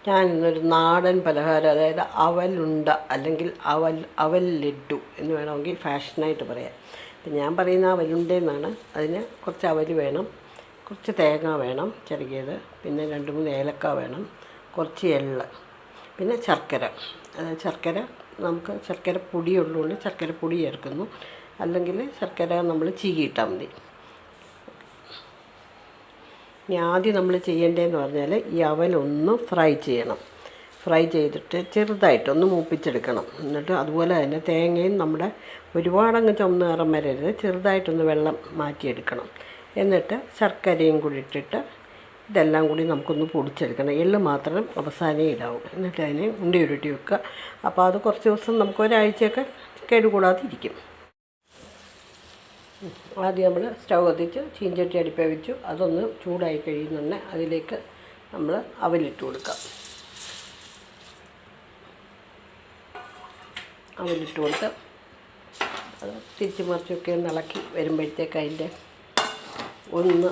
ഞാൻ ഇന്നൊരു നാടൻ പലഹാരം, അതായത് അവലുണ്ട അല്ലെങ്കിൽ അവൽ ലഡ്ഡു എന്ന് വേണമെങ്കിൽ ഫാഷനായിട്ട് പറയാം. ഇപ്പം ഞാൻ പറയുന്ന അവലുണ്ടെന്നാണ്. അതിന് കുറച്ച് അവൽ വേണം, കുറച്ച് തേങ്ങ വേണം ചെറുകിയത്, പിന്നെ 2-3 ഏലക്ക വേണം, കുറച്ച് എള്ള്, പിന്നെ ശർക്കര. ശർക്കര നമുക്ക് ശർക്കര പൊടി ഉള്ളതുകൊണ്ട് ശർക്കര പൊടി ചേർക്കുന്നു, അല്ലെങ്കിൽ ശർക്കര നമ്മൾ ചീകിയിട്ടാൽ മതി. ഇനി ആദ്യം നമ്മൾ ചെയ്യേണ്ടതെന്ന് പറഞ്ഞാൽ ഈ അവലൊന്ന് ഫ്രൈ ചെയ്യണം. ഫ്രൈ ചെയ്തിട്ട് ചെറുതായിട്ടൊന്ന് മൂപ്പിച്ചെടുക്കണം. എന്നിട്ട് അതുപോലെ തന്നെ തേങ്ങയും നമ്മുടെ ഒരുപാടങ്ങ് ചുവന്ന നിറം വരരുത്, ചെറുതായിട്ടൊന്ന് വെള്ളം മാറ്റിയെടുക്കണം. എന്നിട്ട് ശർക്കരയും കൂടി ഇട്ടിട്ട് ഇതെല്ലാം കൂടി നമുക്കൊന്ന് പൊടിച്ചെടുക്കണം. എള്ള് മാത്രം അവസാനമേ ഇടാവും. എന്നിട്ട് അതിനെ ഉണ്ടി ഉരുട്ടി വെക്കുക. അപ്പോൾ അത് കുറച്ച് ദിവസം നമുക്ക് ഒരാഴ്ചയൊക്കെ കേടുകൂടാതെ ഇരിക്കും. ആദ്യം നമ്മൾ സ്റ്റൗ കത്തിച്ച് ചീഞ്ചട്ടി അടുപ്പേ വെച്ചു. അതൊന്ന് ചൂടായി കഴിയുന്നുണ്ട് അതിലേക്ക് നമ്മൾ അവലിട്ട് കൊടുക്കാം. അവലിട്ട് കൊടുത്ത് അത് തിരിച്ച് മറിച്ചൊക്കെ ഒന്ന് ഇളക്കി വരുമ്പോഴത്തേക്ക് അതിൻ്റെ ഒന്ന്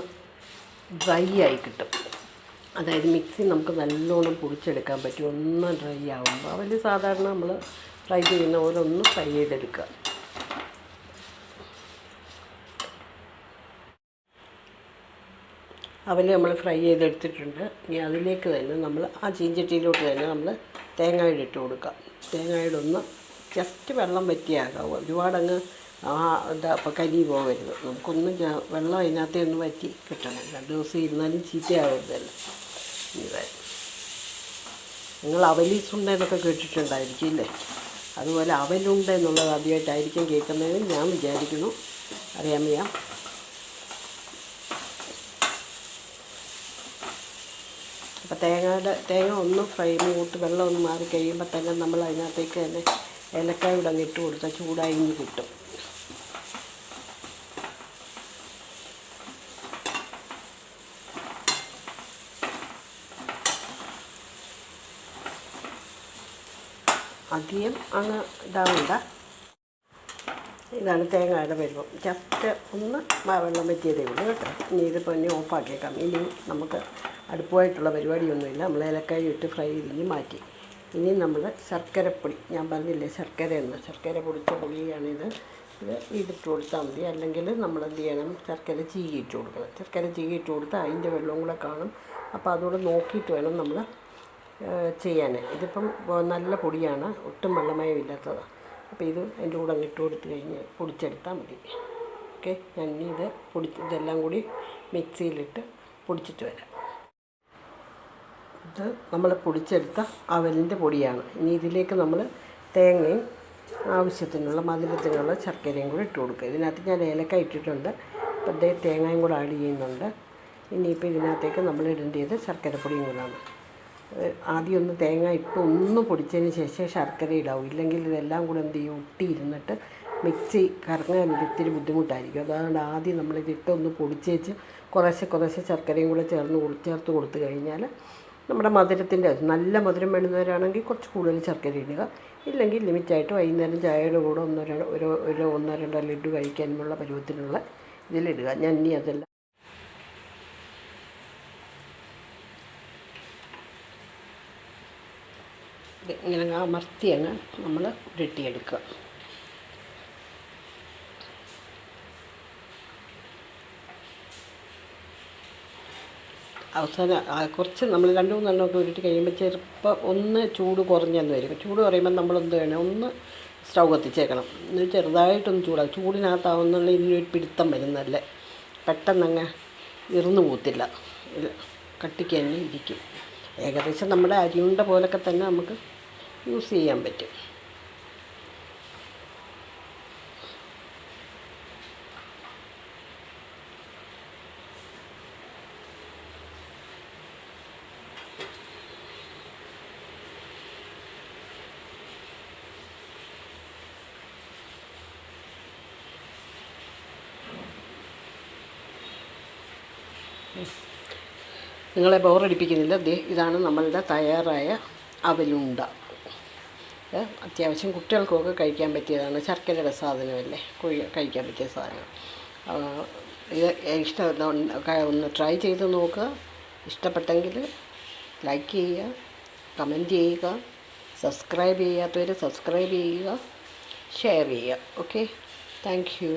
ഡ്രൈ ആയി കിട്ടും. അതായത് മിക്സി നമുക്ക് നല്ലോണം പൊടിച്ചെടുക്കാൻ പറ്റും. ഒന്ന് ഡ്രൈ ആകുമ്പോൾ അവൽ സാധാരണ നമ്മൾ ഫ്രൈ ചെയ്യുന്ന പോലെ ഒന്ന് ഫ്രൈ ചെയ്തെടുക്കുക. അവൽ നമ്മൾ ഫ്രൈ ചെയ്തെടുത്തിട്ടുണ്ട്. ഇനി അതിലേക്ക് തന്നെ നമ്മൾ ആ ചീഞ്ചട്ടിയിലോട്ട് തന്നെ നമ്മൾ തേങ്ങയുടെ ഇട്ട് കൊടുക്കാം. തേങ്ങയുടെ ഒന്ന് ജസ്റ്റ് വെള്ളം വറ്റിയാകാവും, ഒരുപാടങ്ങ് അപ്പോൾ കരി പോകരുത്. നമുക്കൊന്ന് വെള്ളം അതിനകത്തേ ഒന്ന് വറ്റി കിട്ടണം. 2 ദിവസം ഇരുന്നാലും ചീത്തയാവരുതല്ലോ. നിങ്ങൾ അവലീസുണ്ട എന്നൊക്കെ കേട്ടിട്ടുണ്ടായിരിക്കും ഇല്ലേ? അതുപോലെ അവലുണ്ട എന്നുള്ളത് ആദ്യമായിട്ടായിരിക്കും കേൾക്കുന്നതെന്ന് ഞാൻ വിചാരിക്കുന്നു. അറിയാൻ വയ്യ. അപ്പോൾ തേങ്ങ ഒന്ന് ഫ്രൈ മൂത്ത് വെള്ളം ഒന്ന് മാറി കഴിയുമ്പോൾ തന്നെ നമ്മൾ അതിനകത്തേക്ക് തന്നെ ഏലക്കായ ഇവിടെ ഇട്ട് കൊടുത്താൽ ചൂടായി കിട്ടും. അധികം അങ്ങ് ഇതാവണ്ട. ഇതാണ് തേങ്ങയുടെ പരുവം. ജസ്റ്റ് ഒന്ന് വെള്ളം വറ്റിയതേ ഉള്ളൂ കേട്ടോ. ഇനി ഇതിപ്പോൾ ഇനി ഓഫാക്കിയേക്കാം. ഇനി നമുക്ക് അടുപ്പമായിട്ടുള്ള പരിപാടിയൊന്നുമില്ല. നമ്മൾ ഏലക്കായ ഇട്ട് ഫ്രൈ ചെയ്ത് മാറ്റി. ഇനി നമ്മൾ ശർക്കരപ്പൊടി, ഞാൻ പറഞ്ഞില്ലേ ശർക്കര പൊടിച്ച പൊടിയാണിത്. ഇതിട്ട് കൊടുത്താൽ മതി. അല്ലെങ്കിൽ നമ്മളെന്ത് ചെയ്യണം, ശർക്കര ചീകിയിട്ട് കൊടുക്കണം. ശർക്കര ചീകിയിട്ട് കൊടുത്താൽ അതിൻ്റെ വെള്ളവും കൂടെ കാണും. അപ്പോൾ അതുകൂടെ നോക്കിയിട്ട് വേണം നമ്മൾ ചെയ്യാൻ. ഇതിപ്പം നല്ല പൊടിയാണ്, ഒട്ടും വെള്ളമയമില്ലാത്തതാണ്. അപ്പോൾ ഇത് അതിൻ്റെ കൂടെ ഇട്ട് കൊടുത്ത് കഴിഞ്ഞ് പൊടിച്ചെടുത്താൽ മതി. ഓക്കെ, ഞാൻ ഇനി ഇതെല്ലാം കൂടി മിക്സിയിലിട്ട് പൊടിച്ചിട്ട് വരാം. ഇത് നമ്മൾ പൊടിച്ചെടുത്ത അവലിൻ്റെ പൊടിയാണ്. ഇനി ഇതിലേക്ക് നമ്മൾ തേങ്ങയും ആവശ്യത്തിനുള്ള മധുരത്തിനുള്ള ശർക്കരയും കൂടി ഇട്ട് കൊടുക്കുക. ഇതിനകത്ത് ഞാൻ ഏലക്ക ഇട്ടിട്ടുണ്ട്. അപ്പോൾ തേങ്ങയും കൂടെ ആഡ് ചെയ്യുന്നുണ്ട്. ഇനിയിപ്പോൾ ഇതിനകത്തേക്ക് നമ്മൾ ഇടേണ്ടത് ശർക്കരപ്പൊടിയും കൂടാണ്. ആദ്യം ഒന്ന് തേങ്ങ ഇട്ട് ഒന്ന് പൊടിച്ചതിന് ശേഷം ശർക്കര ഇടാവും. ഇല്ലെങ്കിൽ ഇതെല്ലാം കൂടെ എന്ത് ചെയ്യും, ഒട്ടിയിരുന്നിട്ട് മിക്സി കറങ്ങാൻ ഒരിത്തിരി ബുദ്ധിമുട്ടായിരിക്കും. അതുകൊണ്ട് ആദ്യം നമ്മളിതിട്ട് ഒന്ന് പൊടിച്ചേച്ച് കുറേശ്ശെ ശർക്കരയും കൂടെ ചേർത്ത് കൊടുത്തു കഴിഞ്ഞാൽ നമ്മുടെ മധുരത്തിൻ്റെ നല്ല മധുരം വേണ്ടുന്നവരാണെങ്കിൽ കുറച്ച് കൂടുതൽ ശർക്കര ഇടുക. ഇല്ലെങ്കിൽ ലിമിറ്റായിട്ട് വൈകുന്നേരം ചായയുടെ കൂടെ 1-2 ലഡ്ഡു കഴിക്കാനുള്ള പരുവത്തിനുള്ള ഇതിലിടുക. ഞാൻ ഇനി അതെല്ലാം ഇങ്ങനെ അമർത്തി അങ്ങ് നമ്മൾ ഉരുട്ടിയെടുക്കുക. അവസാനം കുറച്ച് നമ്മൾ 2-3 എണ്ണമൊക്കെ ഉരുട്ടി കഴിയുമ്പോൾ ചെറുപ്പം ഒന്ന് ചൂട് കുറഞ്ഞെന്ന് വരും. ചൂട് കുറയുമ്പോൾ നമ്മളെന്ത് വേണം, ഒന്ന് സ്റ്റൗ കത്തിച്ചേക്കണം. എന്നിട്ട് ചെറുതായിട്ടൊന്ന് ചൂടാകും. ചൂടിനകത്താവുന്നുള്ള ഇതിനൊരു പിടുത്തം വരുന്നല്ലേ, പെട്ടെന്നങ്ങ് ഇറന്നു പോകത്തില്ല, കട്ടിക്ക് തന്നെ ഇരിക്കും. ഏകദേശം നമ്മുടെ അരിയുണ്ട പോലൊക്കെ തന്നെ നമുക്ക് യൂസ് ചെയ്യാൻ പറ്റും. നിങ്ങളെ ബോറടിപ്പിക്കുന്നില്ല. ഇതാണ് നമ്മളുടെ തയ്യാറായ അവലുണ്ട. അത്യാവശ്യം കുട്ടികൾക്കൊക്കെ കഴിക്കാൻ പറ്റിയതാണ്. ശർക്കരയുടെ സാധനമല്ലേ, കഴിക്കാൻ പറ്റിയ സാധനം. ഇത് ഒന്ന് ട്രൈ ചെയ്ത് നോക്കുക. ഇഷ്ടപ്പെട്ടെങ്കിൽ ലൈക്ക് ചെയ്യുക, കമൻറ്റ് ചെയ്യുക, സബ്സ്ക്രൈബ് ചെയ്യാത്തവർ സബ്സ്ക്രൈബ് ചെയ്യുക, ഷെയർ ചെയ്യുക. Okay, thank you.